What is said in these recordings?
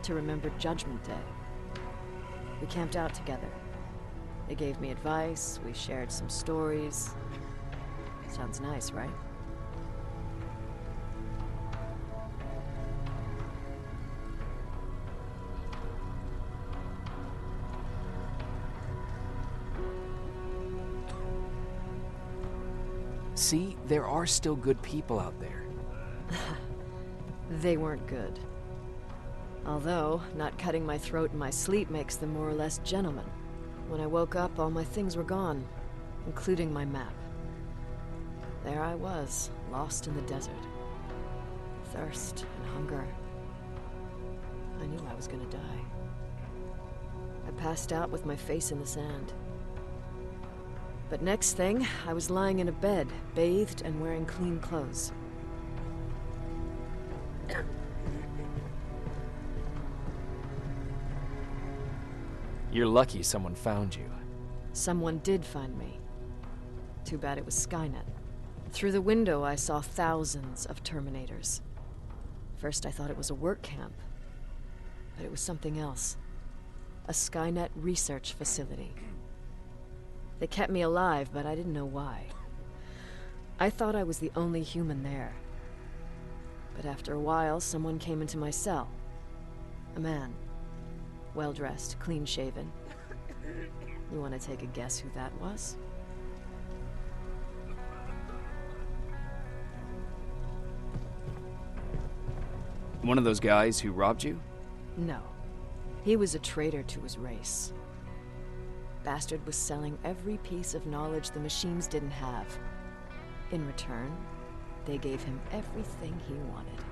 enough to remember Judgment Day. We camped out together. They gave me advice, we shared some stories. Sounds nice, right? See, there are still good people out there. They weren't good. Although, not cutting my throat in my sleep makes them more or less gentlemen. When I woke up, all my things were gone, including my map. There I was, lost in the desert. Thirst and hunger. I knew I was gonna die. I passed out with my face in the sand. But next thing, I was lying in a bed, bathed and wearing clean clothes. You're lucky someone found you. Someone did find me. Too bad it was Skynet. Through the window, I saw thousands of Terminators. First, I thought it was a work camp. But it was something else. A Skynet research facility. They kept me alive, but I didn't know why. I thought I was the only human there. But after a while, someone came into my cell. A man. Well-dressed, clean-shaven. You want to take a guess who that was? One of those guys who robbed you? No. He was a traitor to his race. Bastard was selling every piece of knowledge the machines didn't have. In return, they gave him everything he wanted.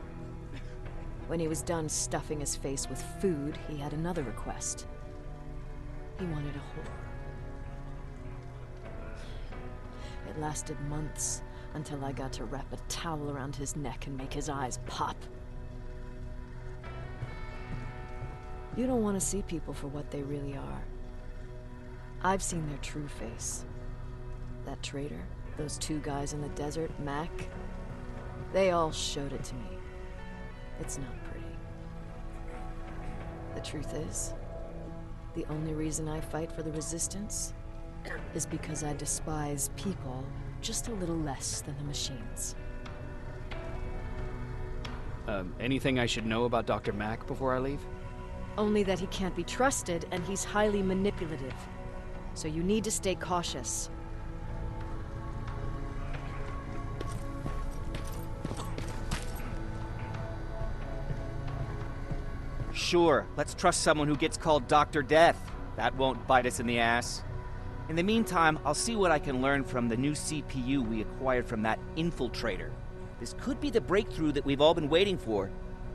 When he was done stuffing his face with food, he had another request. He wanted a whore. It lasted months, until I got to wrap a towel around his neck and make his eyes pop. You don't want to see people for what they really are. I've seen their true face. That traitor, those two guys in the desert, Mac, they all showed it to me. It's not pretty. The truth is, the only reason I fight for the Resistance is because I despise people just a little less than the machines. Anything I should know about Dr. Mack before I leave? Only that he can't be trusted and he's highly manipulative. So you need to stay cautious. Sure, let's trust someone who gets called Dr. Death. That won't bite us in the ass. In the meantime, I'll see what I can learn from the new CPU we acquired from that infiltrator. This could be the breakthrough that we've all been waiting for.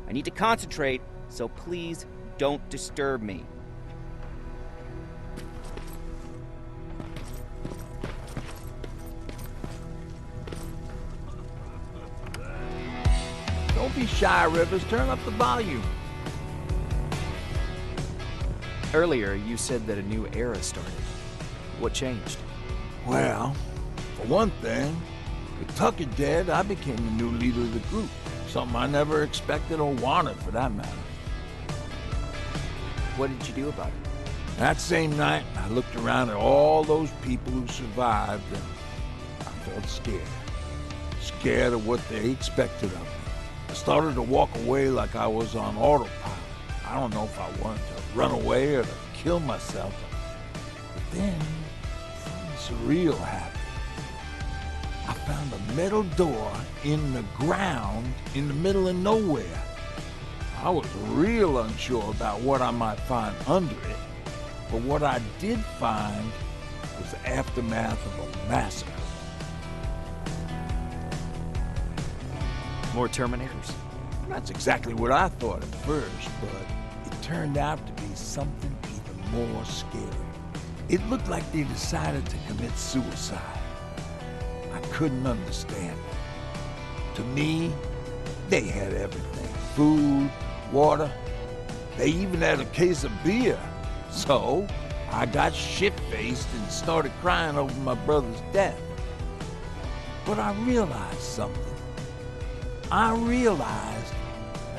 I need to concentrate, so please don't disturb me. Don't be shy, Rivers. Turn up the volume. Earlier, you said that a new era started. What changed? Well, for one thing, with Tucker dead, I became the new leader of the group. Something I never expected or wanted, for that matter. What did you do about it? That same night, I looked around at all those people who survived, and I felt scared. Scared of what they expected of me. I started to walk away like I was on autopilot. I don't know if I wanted to run away or to kill myself. But then, something surreal happened. I found a metal door in the ground in the middle of nowhere. I was real unsure about what I might find under it, but what I did find was the aftermath of a massacre. More Terminators? That's exactly what I thought at first, but it turned out to be something even more scary. It looked like they decided to commit suicide. I couldn't understand it. To me, they had everything. Food, water. They even had a case of beer. So, I got shit-faced and started crying over my brother's death. But I realized something. I realized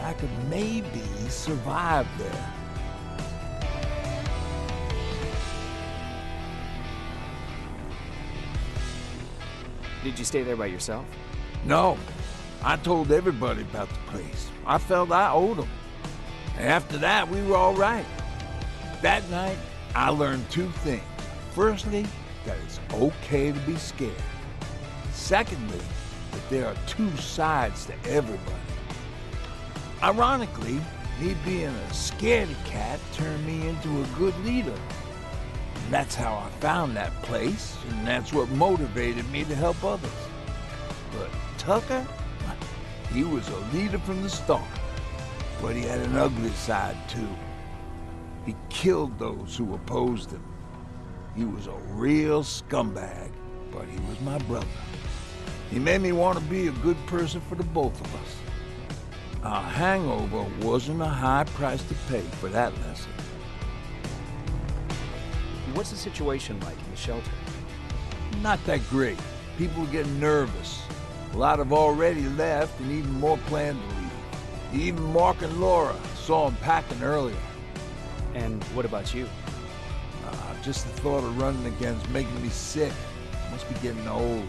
I could maybe survive there. Did you stay there by yourself? No, I told everybody about the place. I felt I owed them. After that, we were all right. That night, I learned two things. Firstly, that it's okay to be scared. Secondly, that there are two sides to everybody. Ironically, me being a scaredy cat turned me into a good leader. And that's how I found that place, and that's what motivated me to help others. But Tucker, he was a leader from the start, but he had an ugly side too. He killed those who opposed him. He was a real scumbag, but he was my brother. He made me want to be a good person for the both of us. A hangover wasn't a high price to pay for that lesson. What's the situation like in the shelter? Not that great. People are getting nervous. A lot have already left, and even more plan to leave. Even Mark and Laura saw them packing earlier. And what about you? Just the thought of running again's making me sick. Must be getting old.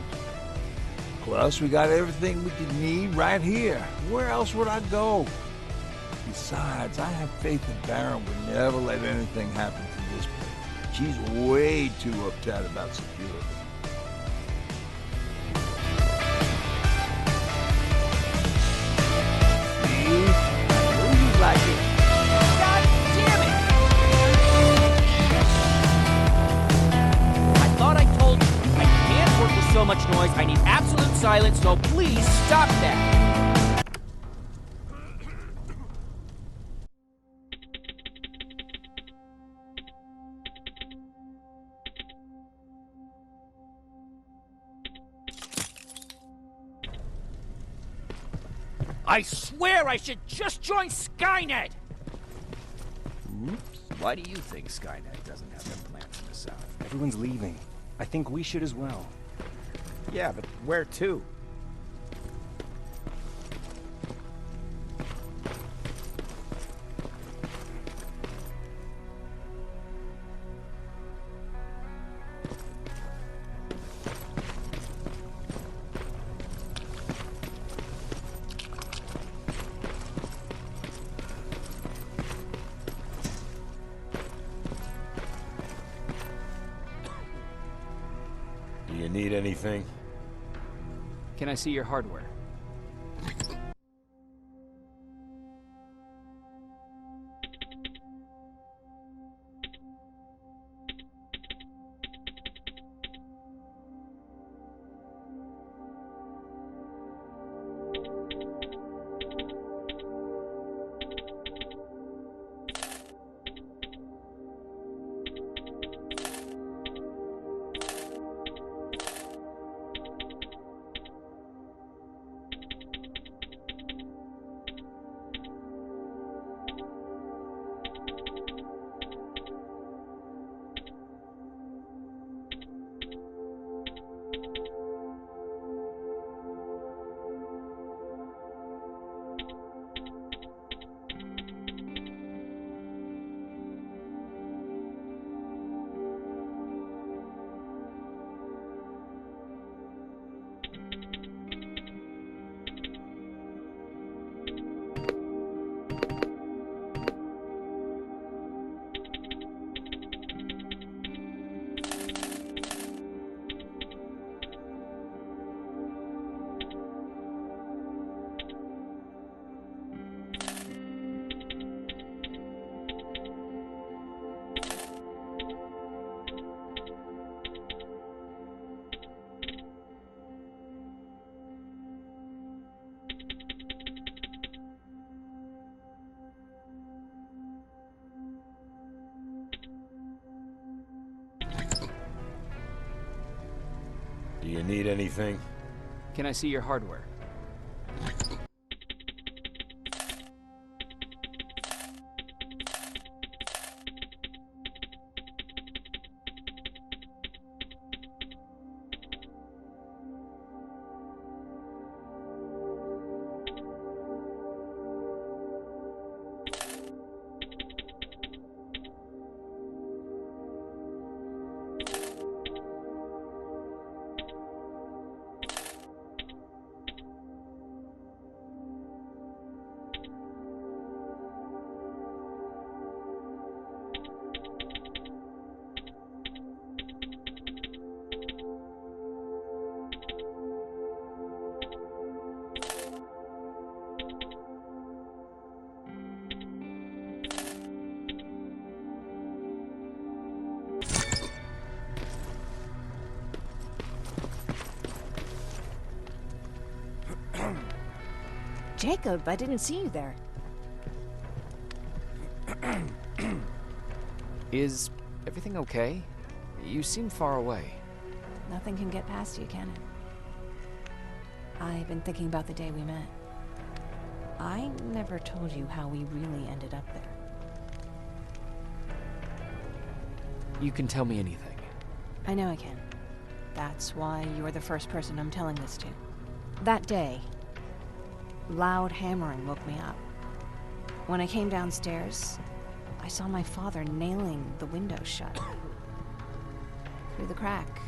Plus, we got everything we could need right here. Where else would I go? Besides, I have faith that Baron would never let anything happen to this place. She's way too uptight about security. See? I knew you'd like it. God damn it! I thought I told you, I can't work with so much noise. I need absolute silence, so please stop that. I swear I should just join Skynet! Oops. Why do you think Skynet doesn't have implants in the South? Everyone's leaving. I think we should as well. Yeah, but where to? Do you need anything? Can I see your hardware? Do you need anything? Can I see your hardware? Jacob, I didn't see you there. Is everything okay? You seem far away. Nothing can get past you, can it? I've been thinking about the day we met. I never told you how we really ended up there. You can tell me anything. I know I can. That's why you're the first person I'm telling this to. That day, loud hammering woke me up. When I came downstairs, I saw my father nailing the window shut. Through the crack,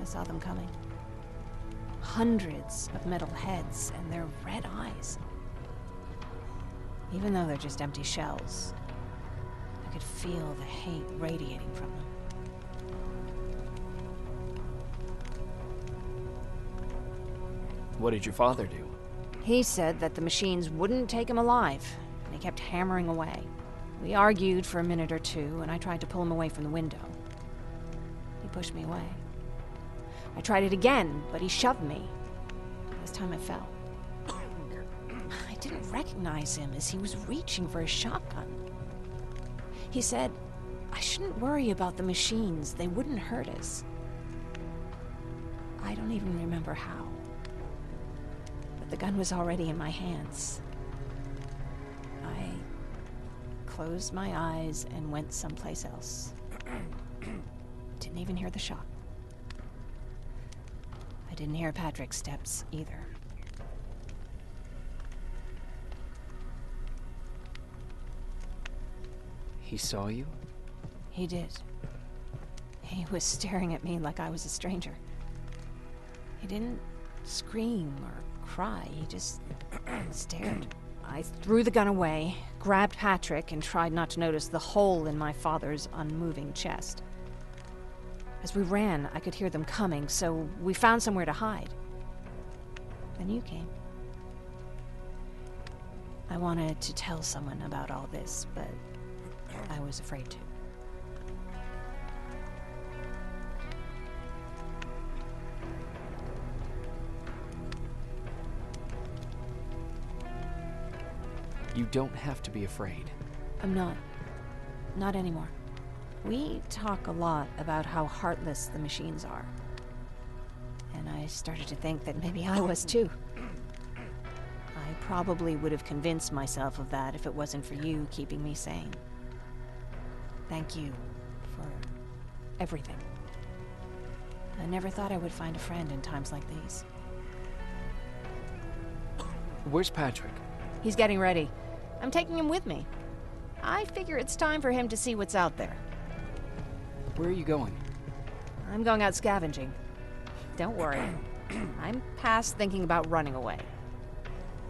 I saw them coming. Hundreds of metal heads and their red eyes. Even though they're just empty shells, I could feel the hate radiating from them. What did your father do? He said that the machines wouldn't take him alive, and he kept hammering away. We argued for a minute or two, and I tried to pull him away from the window. He pushed me away. I tried it again, but he shoved me. This time I fell. I didn't recognize him as he was reaching for his shotgun. He said, I shouldn't worry about the machines. They wouldn't hurt us. I don't even remember how. But the gun was already in my hands. I closed my eyes and went someplace else. Didn't even hear the shot. I didn't hear Patrick's steps either. He saw you? He did. He was staring at me like I was a stranger. He didn't scream or cry, he just stared. I threw the gun away, grabbed Patrick, and tried not to notice the hole in my father's unmoving chest. As we ran, I could hear them coming, so we found somewhere to hide. Then you came. I wanted to tell someone about all this, but I was afraid to. You don't have to be afraid. I'm not. Not anymore. We talk a lot about how heartless the machines are. And I started to think that maybe I was too. I probably would have convinced myself of that if it wasn't for you keeping me sane. Thank you for everything. I never thought I would find a friend in times like these. Where's Patrick? He's getting ready. I'm taking him with me. I figure it's time for him to see what's out there. Where are you going? I'm going out scavenging. Don't worry. I'm past thinking about running away.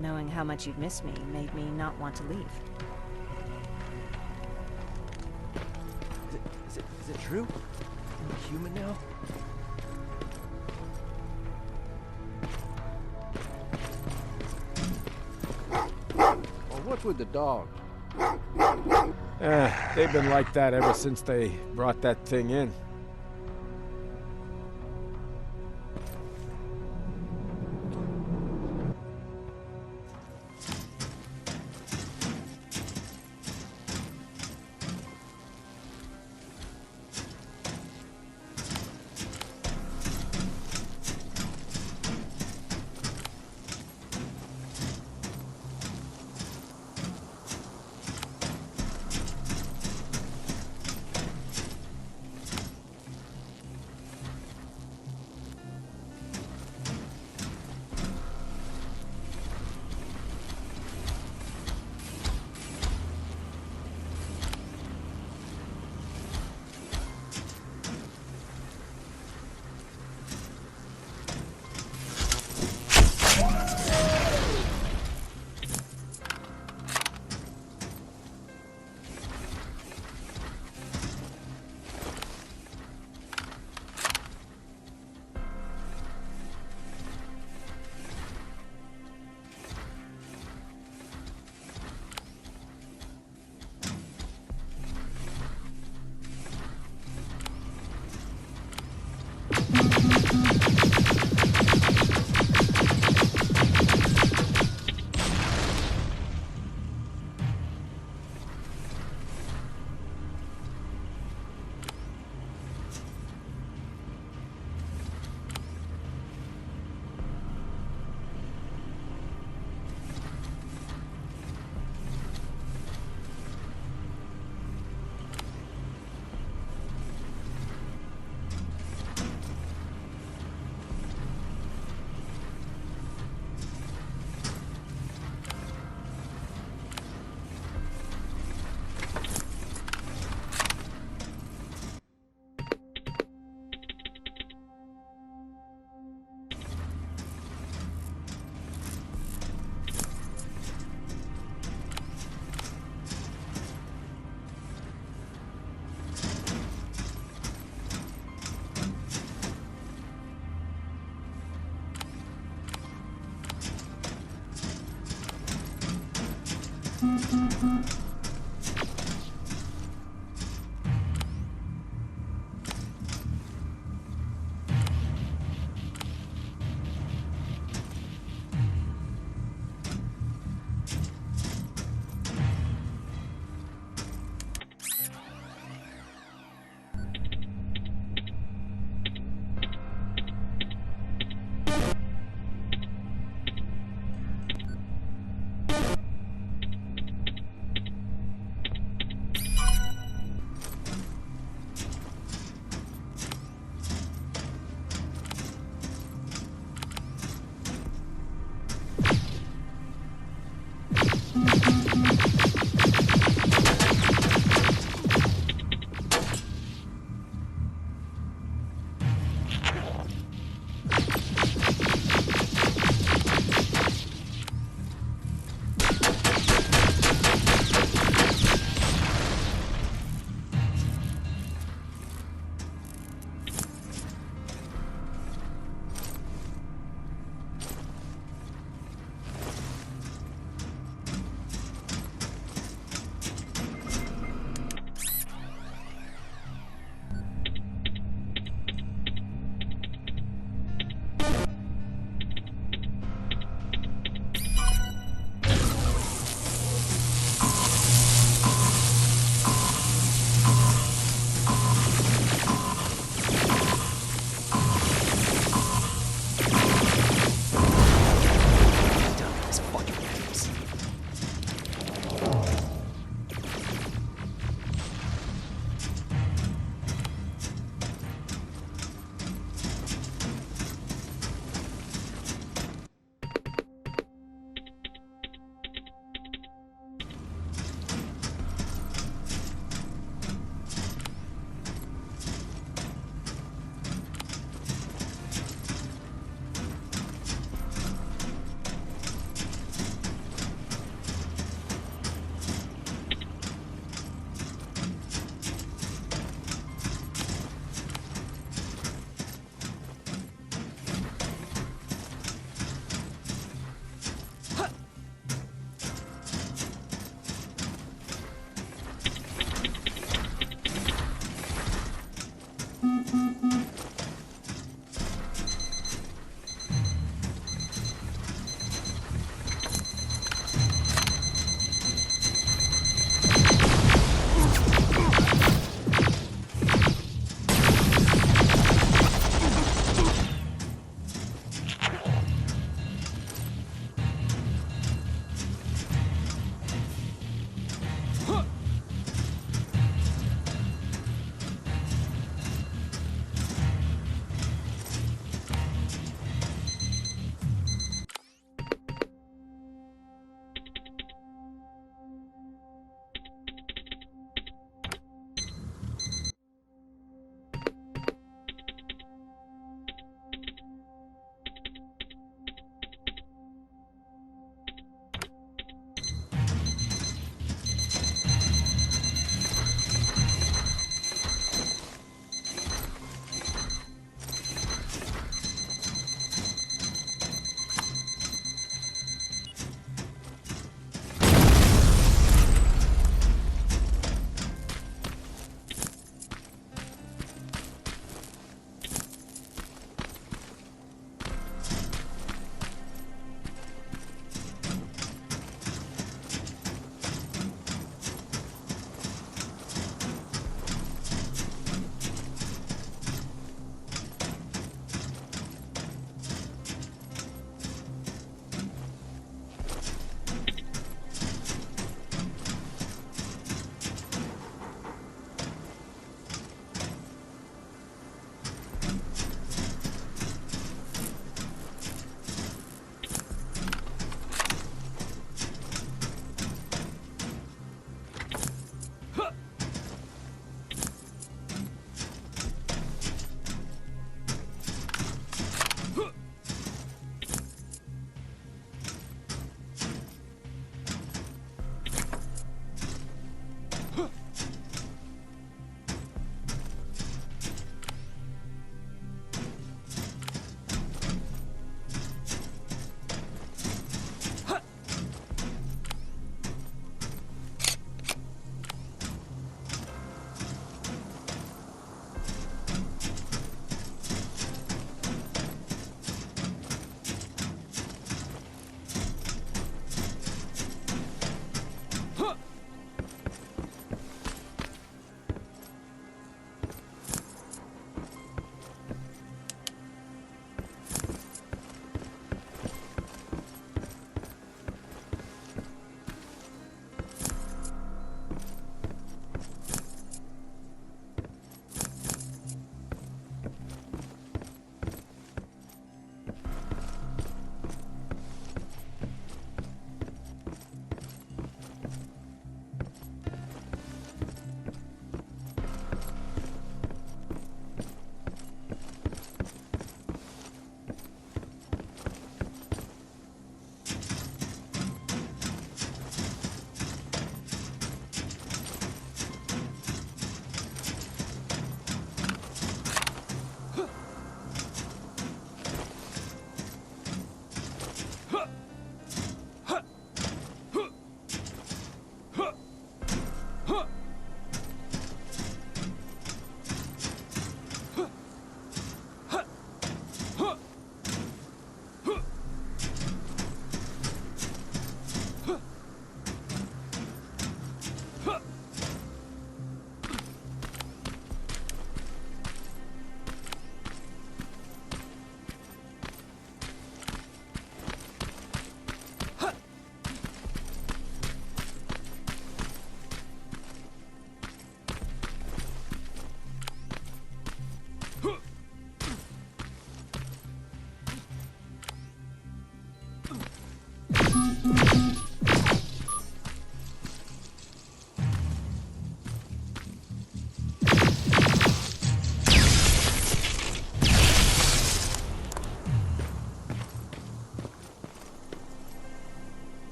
Knowing how much you'd miss me made me not want to leave. Is it true? I'm a human now? Well, what's with the dog? They've been like that ever since they brought that thing in.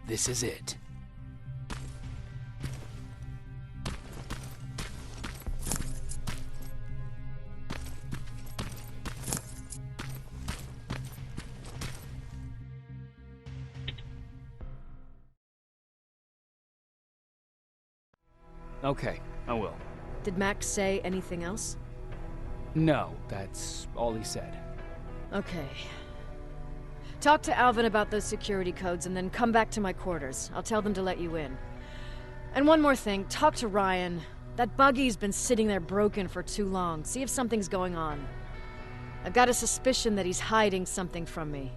This is it. Okay, I will. Did Max say anything else? No, that's all he said. Okay. Talk to Alvin about those security codes and then come back to my quarters. I'll tell them to let you in. And one more thing, talk to Ryan. That buggy's been sitting there broken for too long. See if something's going on. I've got a suspicion that he's hiding something from me.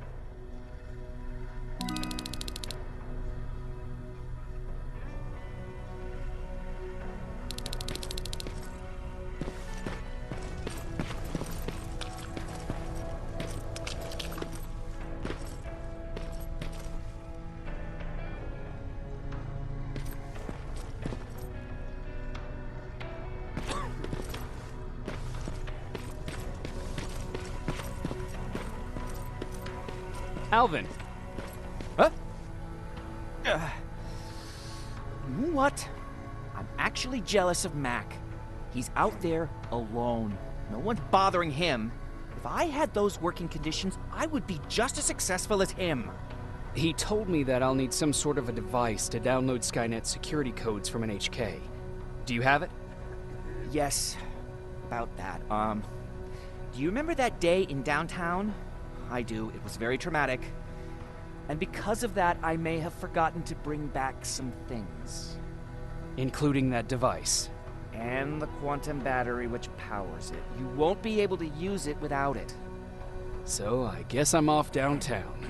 Alvin! Huh? You know what? I'm actually jealous of Mac. He's out there alone. No one's bothering him. If I had those working conditions, I would be just as successful as him. He told me that I'll need some sort of a device to download Skynet's security codes from an HK. Do you have it? Yes, about that. Do you remember that day in downtown? I do. It was very traumatic. And because of that, I may have forgotten to bring back some things. Including that device. And the quantum battery which powers it. You won't be able to use it without it. So I guess I'm off downtown.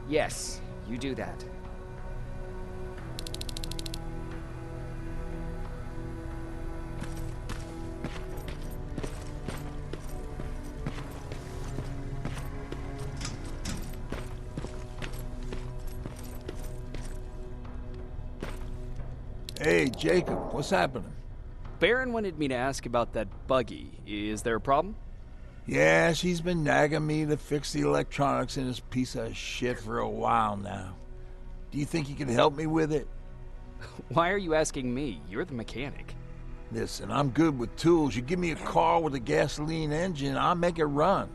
Yes, you do that. Hey, Jacob, what's happening? Baron wanted me to ask about that buggy. Is there a problem? Yeah, she's been nagging me to fix the electronics in this piece of shit for a while now. Do you think you can help me with it? Why are you asking me? You're the mechanic. Listen, I'm good with tools. You give me a car with a gasoline engine, I'll make it run.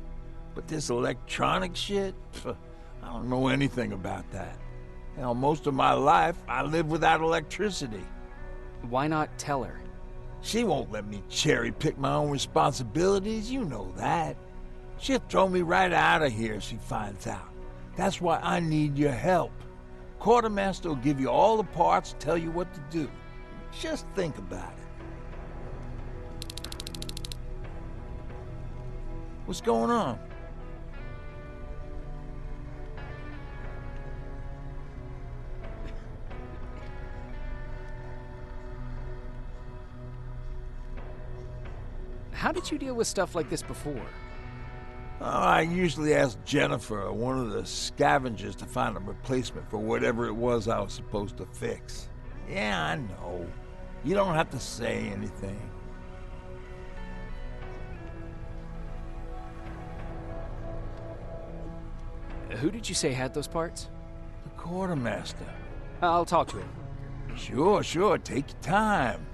But this electronic shit? I don't know anything about that. Hell, most of my life, I lived without electricity. Why not tell her? She won't let me cherry-pick my own responsibilities, you know that. She'll throw me right out of here if she finds out. That's why I need your help. Quartermaster will give you all the parts, tell you what to do. Just think about it. What's going on? How did you deal with stuff like this before? Oh, I usually ask Jennifer or one of the scavengers to find a replacement for whatever it was I was supposed to fix. Yeah, I know. You don't have to say anything. Who did you say had those parts? The quartermaster. I'll talk to him. Sure, take your time.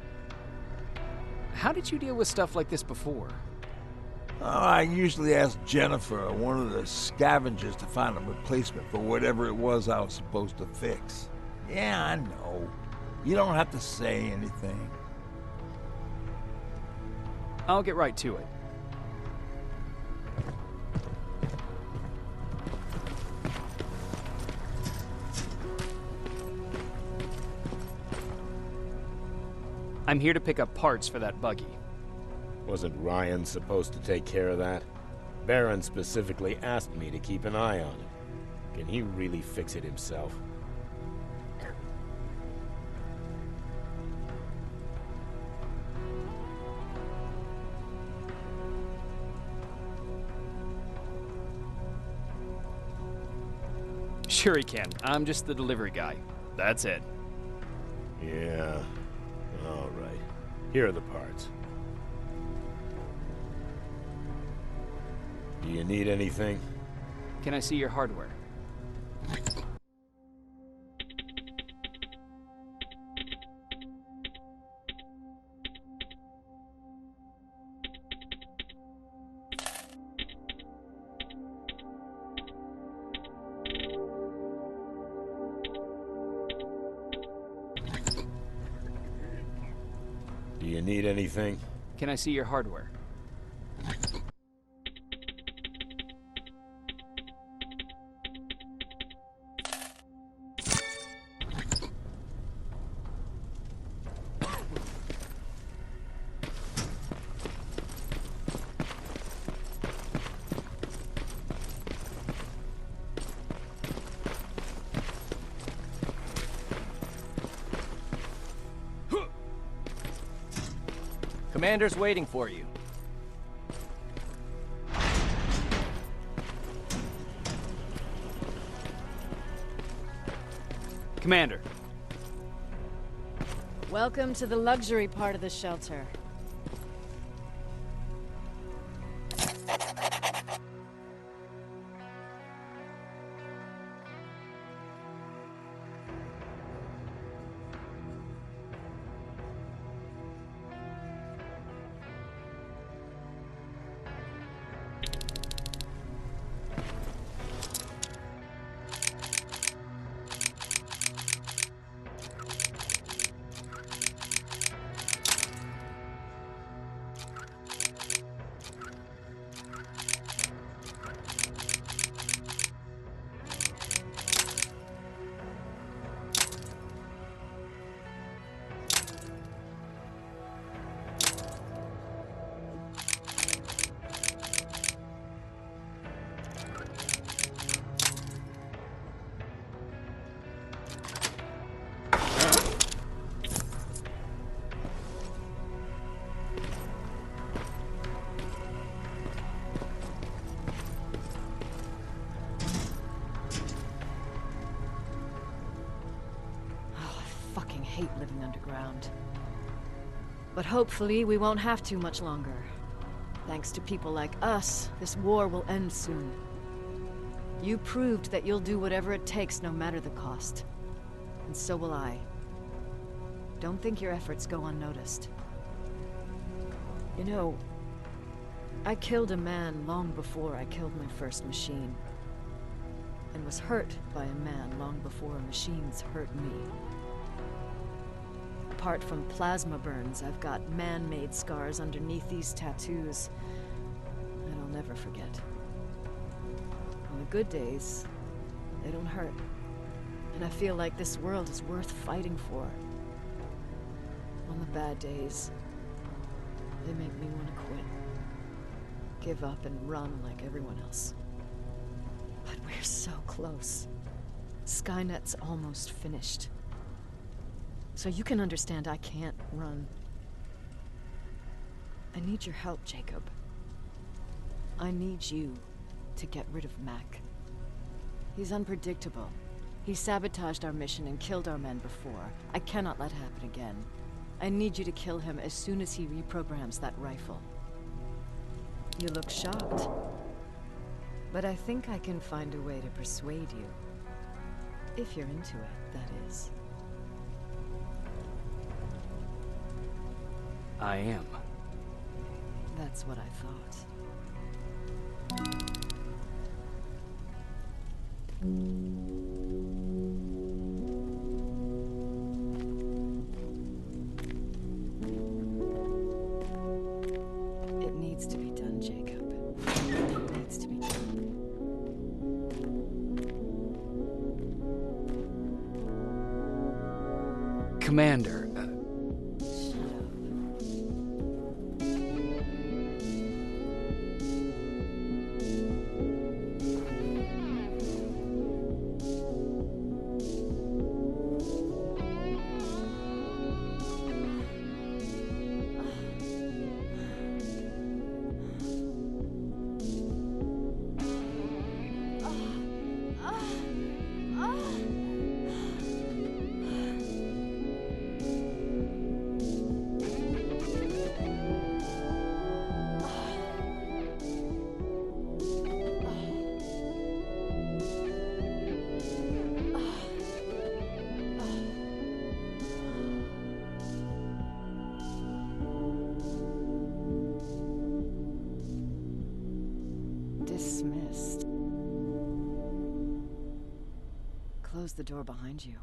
How did you deal with stuff like this before? Oh, I usually ask Jennifer or one of the scavengers to find a replacement for whatever it was I was supposed to fix. Yeah, I know. You don't have to say anything. I'll get right to it. I'm here to pick up parts for that buggy. Wasn't Ryan supposed to take care of that? Baron specifically asked me to keep an eye on it. Can he really fix it himself? Sure he can. I'm just the delivery guy. That's it. Yeah. All right. Here are the parts. Do you need anything? Can I see your hardware? Do you need anything? Can I see your hardware? Commander's waiting for you. Commander. Welcome to the luxury part of the shelter. Hate living underground. But hopefully we won't have to much longer. Thanks to people like us, this war will end soon. You proved that you'll do whatever it takes no matter the cost. And so will I. Don't think your efforts go unnoticed. You know, I killed a man long before I killed my first machine. And was hurt by a man long before machines hurt me. Apart from plasma burns, I've got man-made scars underneath these tattoos that I'll never forget. On the good days, they don't hurt. And I feel like this world is worth fighting for. On the bad days, they make me want to quit. Give up and run like everyone else. But we're so close. Skynet's almost finished. So you can understand I can't run. I need your help, Jacob. I need you to get rid of Mac. He's unpredictable. He sabotaged our mission and killed our men before. I cannot let happen again. I need you to kill him as soon as he reprograms that rifle. You look shocked. But I think I can find a way to persuade you. If you're into it, that is. I am. That's what I thought. It needs to be done, Jacob. It needs to be done. Commander, Dismissed. Close the door behind you.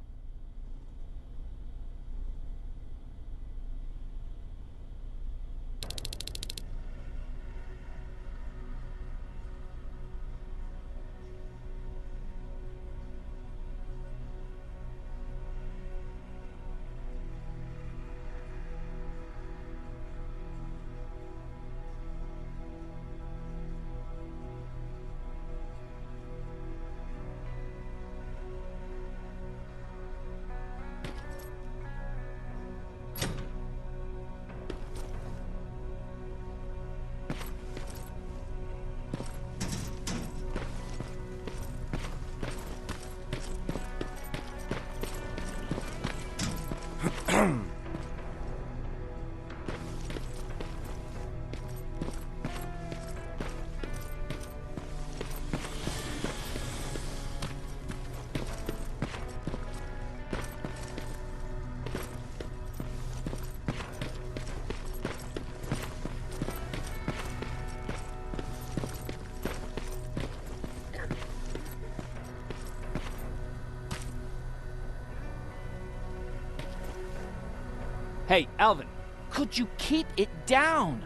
Hey, Alvin. Could you keep it down?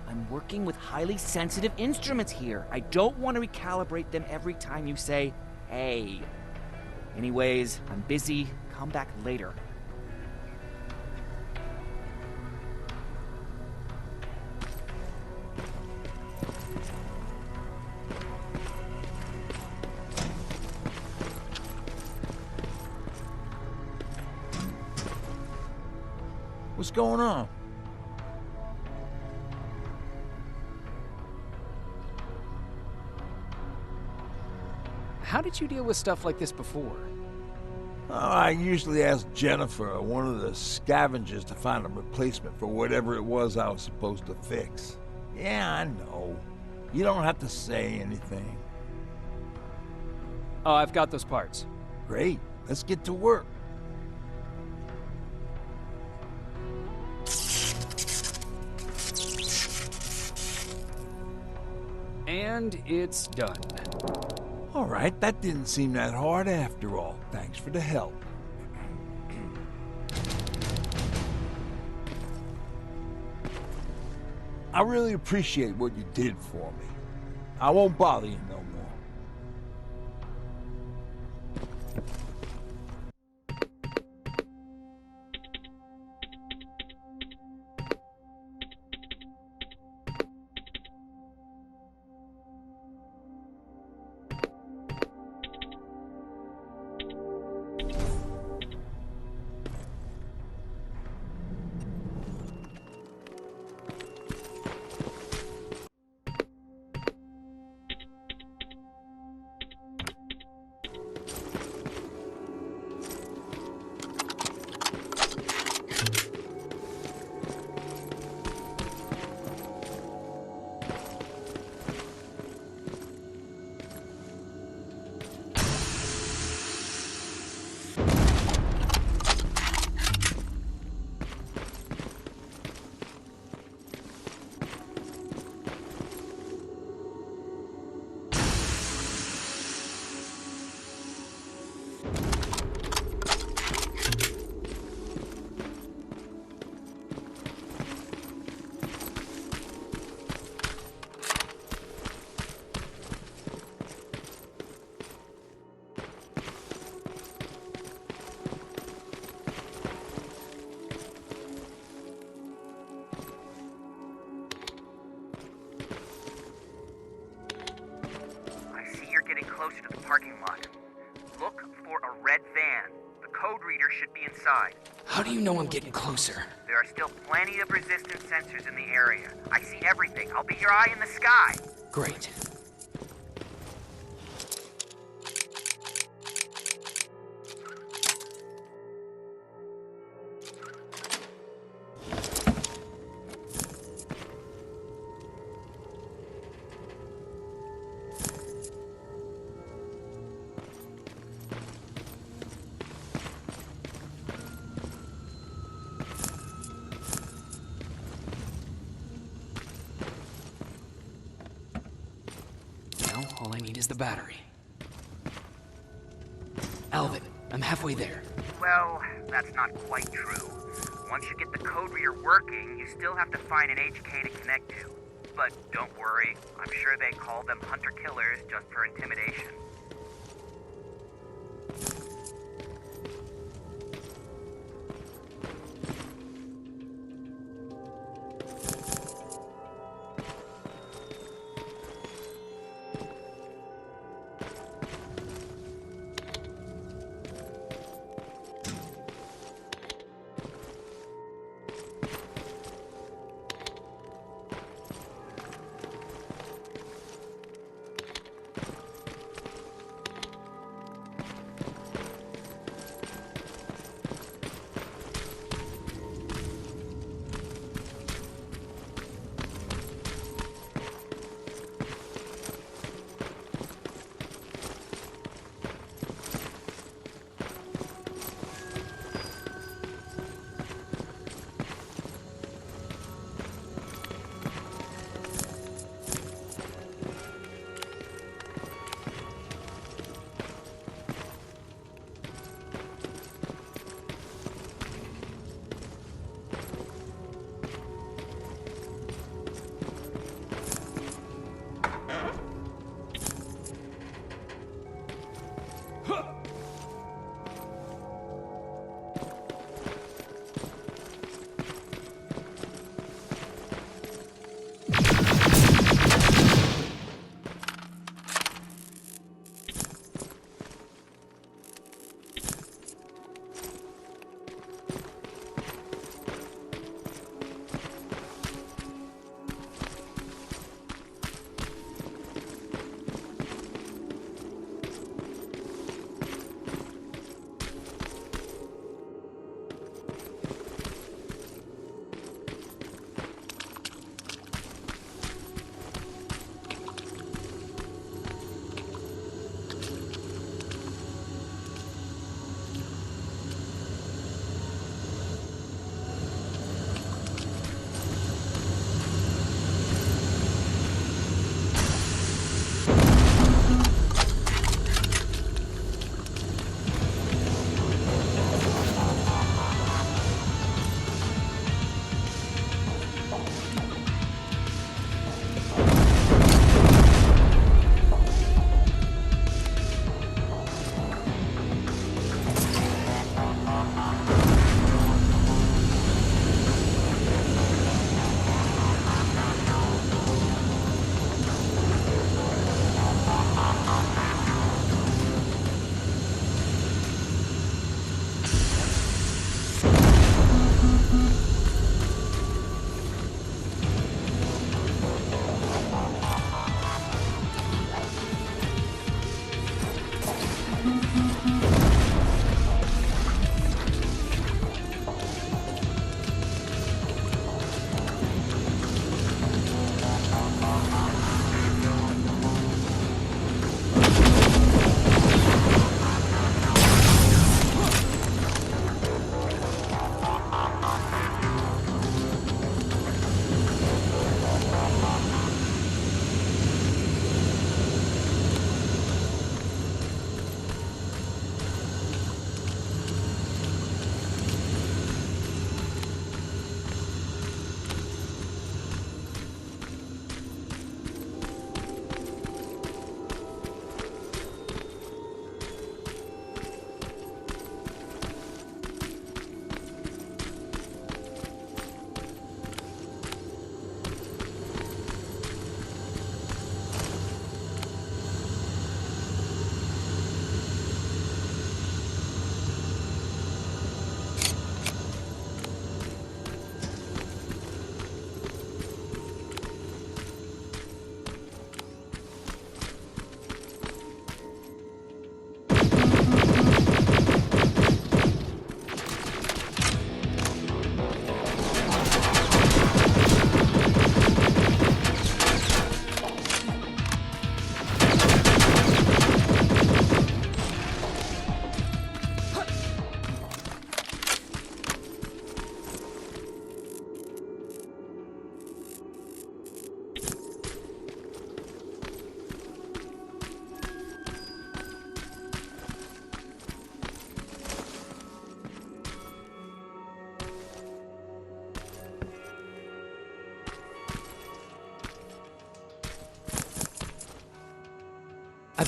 I'm working with highly sensitive instruments here. I don't want to recalibrate them every time you say, hey. Anyways, I'm busy. Come back later. What's going on? How did you deal with stuff like this before? Oh, I usually ask Jennifer or one of the scavengers to find a replacement for whatever it was I was supposed to fix. Yeah, I know. You don't have to say anything. Oh, I've got those parts. Great. Let's get to work. And it's done. All right, that didn't seem that hard after all. Thanks for the help. I really appreciate what you did for me. I won't bother you no more. Closer to the parking lot. Look for a red van. The code reader should be inside. How do you know I'm getting closer? There are still plenty of resistance sensors in the area. I see everything. I'll be your eye in the sky. Great. All I need is the battery. Alvin, I'm halfway there. Well, that's not quite true. Once you get the code reader working, you still have to find an HK to connect to. But don't worry, I'm sure they call them hunter-killers just for intimidation.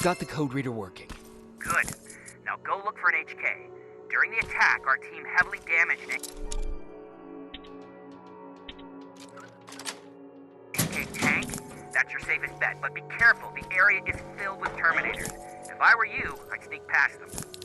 I've got the code reader working. Good. Now go look for an HK. During the attack, our team heavily damaged it. HK tank? That's your safest bet, but be careful. The area is filled with Terminators. If I were you, I'd sneak past them.